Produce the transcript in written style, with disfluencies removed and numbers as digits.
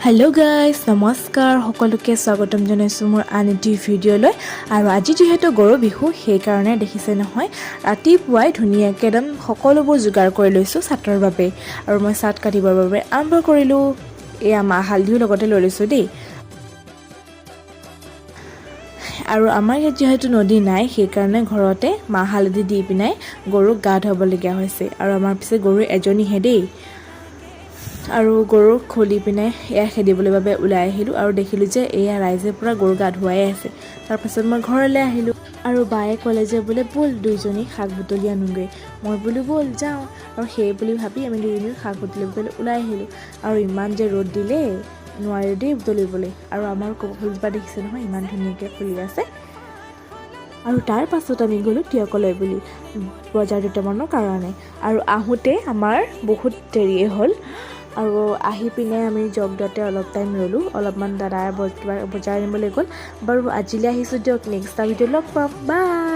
Hello guys नमस्कार সকলোকে স্বাগতম জনাইছো মোৰ আন এটি ভিডিঅ'লৈ আৰু আজি যেহেতু গৰু বিহু সেই কাৰণে দেখিছে নহয় ৰাতিপুৱাই ধুনীয়াকৈ একদম সকলোবোৰ যোগাৰ কৰি লৈছো ছাতৰ বাবে আৰু মই ছাত কাটিবৰ বাবে আৰম্ভ কৰিলো এয়া মা হালধিও লগতে লৈ লৈছো দেই আৰু আমাৰ ইয়াত যেহেতু নদী নাই সেই কাৰণে ঘৰতে মা হালধি দি পিনাই গৰুক গা ধুৱাবলগীয়া হৈছে আৰু আমাৰ পিছে গৰু এজনীহে দেই আৰু গৰু খুলি পিনে এয়া খেদিবলৈ বাবে ওলাই আহিলোঁ আৰু দেখিলোঁ যে এয়া ৰাইজে পুৰা গৰু গা ধুৱাই আছে তাৰ পাছত মই ঘৰলৈ আহিলোঁ আৰু বায়ে ক'লে যে বোলে ব'ল দুইজনী শাক বুটলি আনোগৈ মই বোলো ব'ল যাওঁ আৰু সেই বুলি ভাবি আমি দুইজনী শাক বুটলিবলৈ ওলাই আহিলোঁ আৰু ইমান যে ৰ'দ দিলে নোৱাৰি দেই বুটলিবলৈ আৰু আমাৰ কপৌ ফুলজোপা দেখিছে নহয় ইমান ধুনীয়াকৈ ফুলি আছে আৰু তাৰ পাছত আমি গ'লোঁ তিয়কলৈ বুলি বজাৰ দুটামানৰ কাৰণে আৰু আহোঁতে আমাৰ বহুত দেৰিয়ে হ'ল আৰু আহি পিনে আমি জগদতে অলপ টাইম ৰ'লোঁ অলপমান দাদাৰ কিবা বজাৰ আনিবলৈ গ'ল বাৰু আজিলৈ আহিছোঁ দিয়ক নেক্সট ভিডিঅ' লগ পাম বাই।